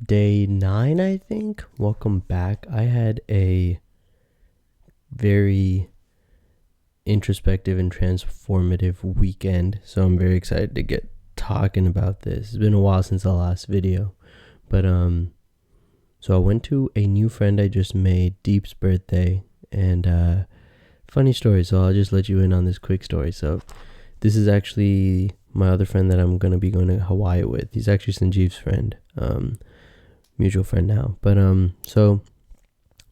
Day 9, I think. Welcome back. I had a very introspective and transformative weekend, so I'm very excited to get talking about this. It's been a while since the last video, but so I went to a new friend I just made, Deep's birthday, and funny story, so I'll just let you in on this quick story. So this is actually my other friend that I'm going to be going to Hawaii with. He's actually Sanjeev's friend, mutual friend now. But so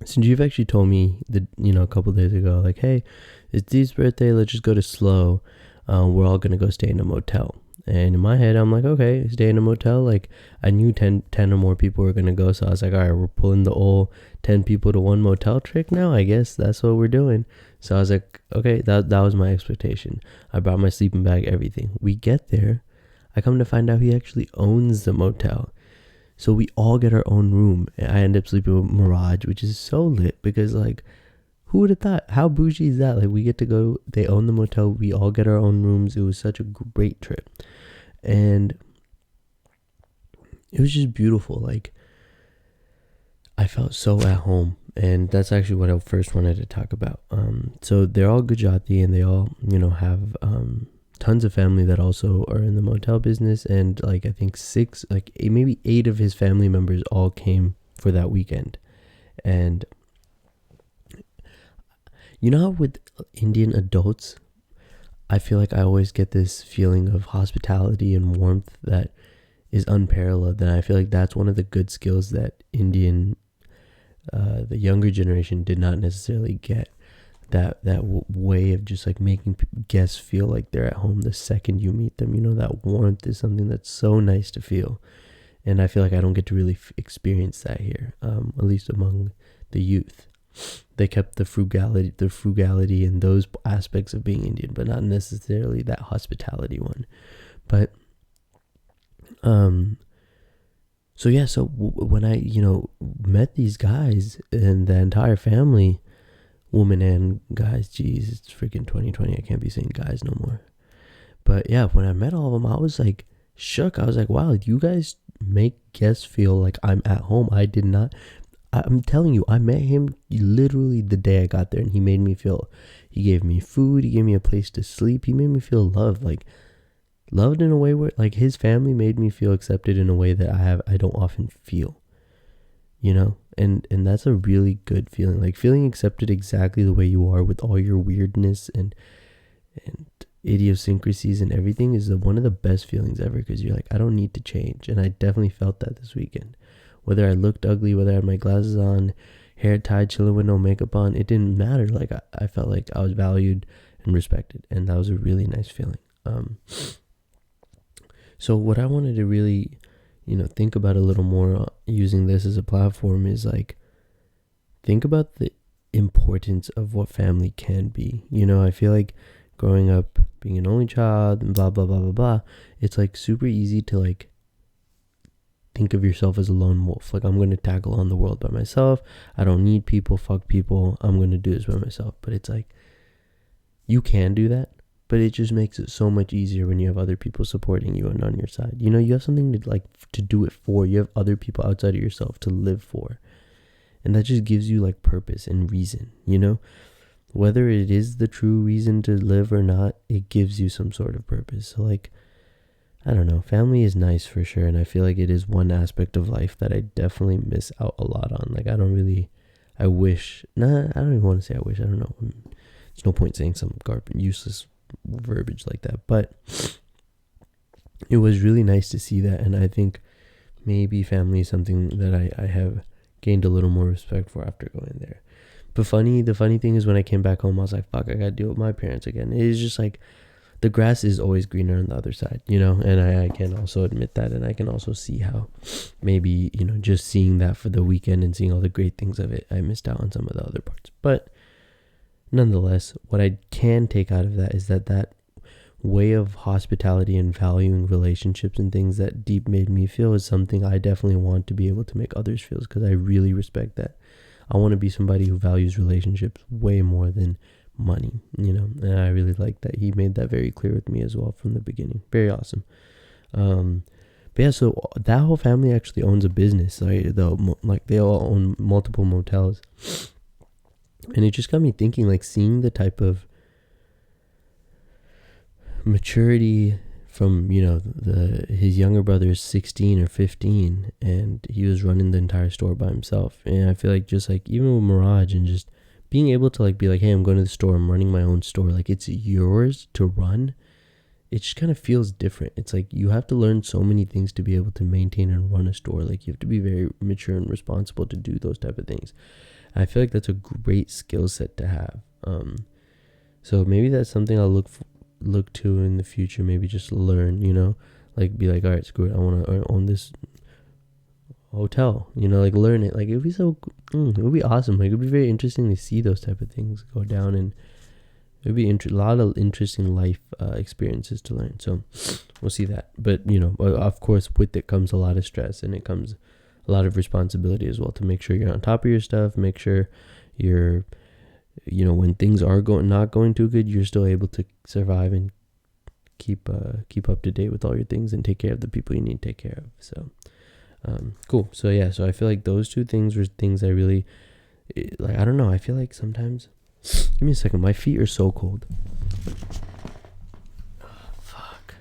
Sanjeev actually told me that, a couple days ago, like, hey, it's Deep's birthday, let's just go to Slow. We're all going to go stay in a motel. And in my head, I'm like, okay, stay in a motel. Like, I knew 10 or more people were going to go. So I was like, all right, we're pulling the old 10 people to one motel trick now. I guess that's what we're doing. So I was like, okay, that was my expectation. I brought my sleeping bag, everything. We get there. I come to find out he actually owns the motel. So we all get our own room. I end up sleeping with Mirage, which is so lit because, like, who would have thought? How bougie is that? Like, we get to go, they own the motel, we all get our own rooms. It was such a great trip. And it was just beautiful. Like, I felt so at home. And that's actually what I first wanted to talk about. So they're all Gujarati and they all, have tons of family that also are in the motel business. And like, I think maybe 8 of his family members all came for that weekend. And how with Indian adults, I feel like I always get this feeling of hospitality and warmth that is unparalleled. And I feel like that's one of the good skills that the younger generation did not necessarily get. That way of just like making guests feel like they're at home the second you meet them. That warmth is something that's so nice to feel. And I feel like I don't get to really experience that here, at least among the youth. They kept the frugality and those aspects of being Indian, but not necessarily that hospitality one. But so when I met these guys and the entire family, woman and guys, geez, it's freaking 2020. I can't be saying guys no more. But yeah, when I met all of them, I was like shook. I was like, wow, you guys make guests feel like I'm at home. I'm telling you, I met him literally the day I got there, and he gave me food, he gave me a place to sleep, he made me feel loved, like loved in a way where like his family made me feel accepted in a way that I don't often feel, and that's a really good feeling, like feeling accepted exactly the way you are with all your weirdness and idiosyncrasies and everything is one of the best feelings ever, because you're like, I don't need to change. And I definitely felt that this weekend. Whether I looked ugly, whether I had my glasses on, hair tied, chilling with no makeup on, it didn't matter. Like, I felt like I was valued and respected, and that was a really nice feeling. So what I wanted to really, think about a little more using this as a platform is like, think about the importance of what family can be. I feel like growing up, being an only child and blah, blah, blah, blah, blah, it's like super easy to like, think of yourself as a lone wolf. Like, I'm going to tackle on the world by myself. I don't need people. Fuck people. I'm going to do this by myself. But it's like, you can do that, but it just makes it so much easier when you have other people supporting you and on your side. You have something to do it for. You have other people outside of yourself to live for. And that just gives you like purpose and reason, whether it is the true reason to live or not, it gives you some sort of purpose. So like, I don't know, family is nice for sure, and I feel like it is one aspect of life that I definitely miss out a lot on. Like, I don't even want to say I wish, I don't know. There's no point saying some useless verbiage like that, but it was really nice to see that, and I think maybe family is something that I have gained a little more respect for after going there. But the funny thing is when I came back home, I was like, fuck, I gotta deal with my parents again. It is just like, the grass is always greener on the other side, and I can also admit that. And I can also see how maybe, just seeing that for the weekend and seeing all the great things of it, I missed out on some of the other parts. But nonetheless, what I can take out of that is that way of hospitality and valuing relationships and things that Deep made me feel is something I definitely want to be able to make others feel, because I really respect that. I want to be somebody who values relationships way more than money, and I really like that he made that very clear with me as well from the beginning. Very awesome. But But yeah, so that whole family actually owns a business, right? Like they all own multiple motels, and it just got me thinking, like seeing the type of maturity from, you know, his younger brother is 16 or 15, and he was running the entire store by himself. And I feel like just like even with Mirage and just being able to like be like, hey, I'm going to the store, I'm running my own store, like it's yours to run. It just kind of feels different. It's like you have to learn so many things to be able to maintain and run a store. Like you have to be very mature and responsible to do those type of things. I feel like that's a great skill set to have. So maybe that's something I'll look to in the future. Maybe just learn, you know, like be like, all right, screw it, I want to own this hotel, you know, like learn it. Like it would be it would be awesome. Like it would be very interesting to see those type of things go down, and it would be a lot of interesting life experiences to learn. So we'll see that. But, you know, of course, with it comes a lot of stress, and it comes a lot of responsibility as well to make sure you're on top of your stuff, make sure you're, you know, when things are not going too good, you're still able to survive and keep up to date with all your things and take care of the people you need to take care of. So cool. So yeah, so I feel like those two things were things I really like. I don't know, I feel like sometimes, give me a second, my feet are so cold. Oh, fuck.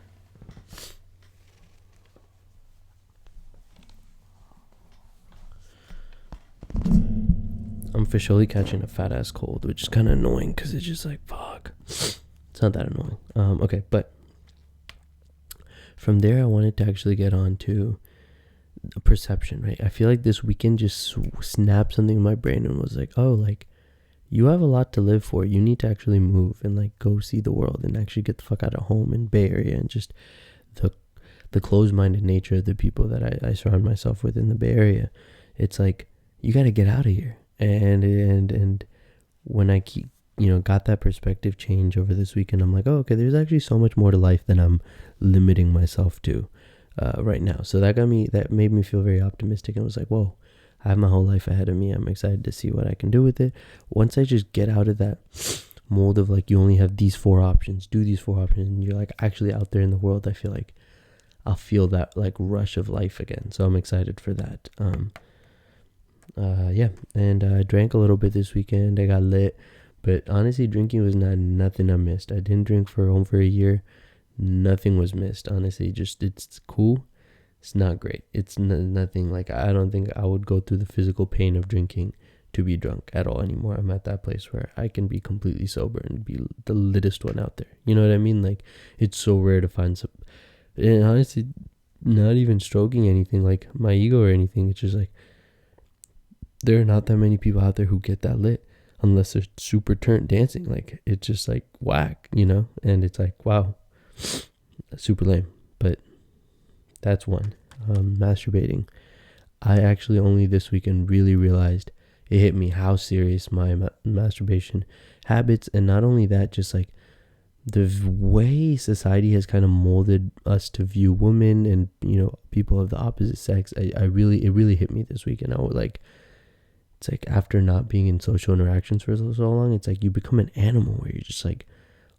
I'm officially catching a fat ass cold, which is kind of annoying because it's just like, fuck. It's not that annoying. Okay, but from there I wanted to actually get on to perception, right? I feel like this weekend just snapped something in my brain and was like, oh, like, you have a lot to live for. You need to actually move and like go see the world and actually get the fuck out of home in Bay Area, and just the closed-minded nature of the people that I surround myself with in the Bay Area. It's like, you got to get out of here. And when I keep, you know, got that perspective change over this weekend, I'm like, oh, okay, there's actually so much more to life than I'm limiting myself to right now. So that made me feel very optimistic, and was like, whoa, I have my whole life ahead of me. I'm excited to see what I can do with it. Once I just get out of that mold of like, you only have these 4 options, do these 4 options, and you're like actually out there in the world, I feel like I'll feel that like rush of life again. So I'm excited for that. Yeah. And I drank a little bit this weekend. I got lit, but honestly, drinking was nothing I missed. I didn't drink for over a year. Nothing was missed. Honestly, just, it's cool. It's not great. It's nothing. Like, I don't think I would go through the physical pain of drinking to be drunk at all anymore. I'm at that place where I can be completely sober and be the littest one out there. You know what I mean? Like, it's so rare to find some, and honestly, not even stroking anything like my ego or anything. It's just like, there are not that many people out there who get that lit unless they're super turnt dancing. Like, it's just like whack, you know? And it's like, wow, super lame. But that's one. Masturbating. I actually only this weekend really realized, it hit me how serious my masturbation habits, and not only that, just like the way society has kind of molded us to view women and, you know, people of the opposite sex. It really hit me this weekend. I would like, it's like after not being in social interactions for so long, it's like you become an animal where you're just like,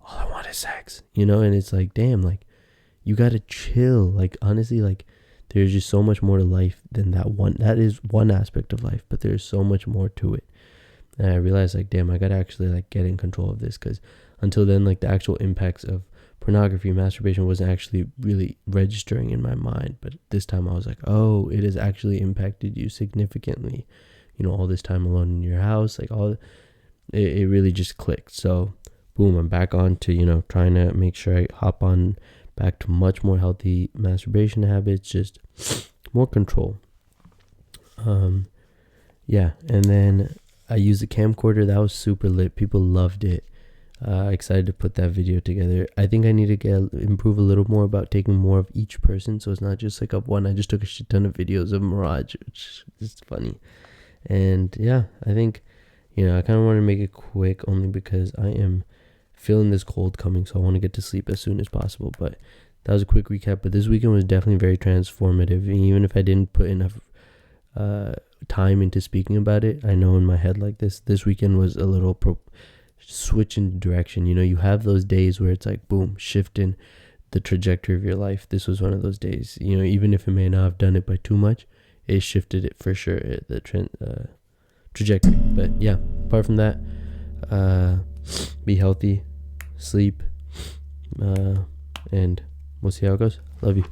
all I want is sex, you know? And it's like, damn, like, you gotta chill. Like, honestly, like, there's just so much more to life than that is one aspect of life, but there's so much more to it. And I realized, like, damn, I gotta actually like get in control of this, because until then, like, the actual impacts of pornography, masturbation wasn't actually really registering in my mind. But this time I was like, oh, it has actually impacted you significantly. You know, all this time alone in your house, like it really just clicked. So boom, I'm back on to, you know, trying to make sure I hop on back to much more healthy masturbation habits, just more control. Yeah, and then I used the camcorder. That was super lit. People loved it. Excited to put that video together. I think I need to improve a little more about taking more of each person, so it's not just like up one. I just took a shit ton of videos of Mirage, which is funny. And yeah, I think, you know, I kind of want to make it quick only because I am feeling this cold coming, so I want to get to sleep as soon as possible. But that was a quick recap. But this weekend was definitely very transformative, and even if I didn't put enough time into speaking about it, I know in my head, like, this weekend was a little switch in direction. You know, you have those days where it's like boom, shifting the trajectory of your life. This was one of those days. You know, even if it may not have done it by too much, it shifted it for sure, the trajectory. But yeah, apart from that, be healthy, sleep, and we'll see how it goes. Love you.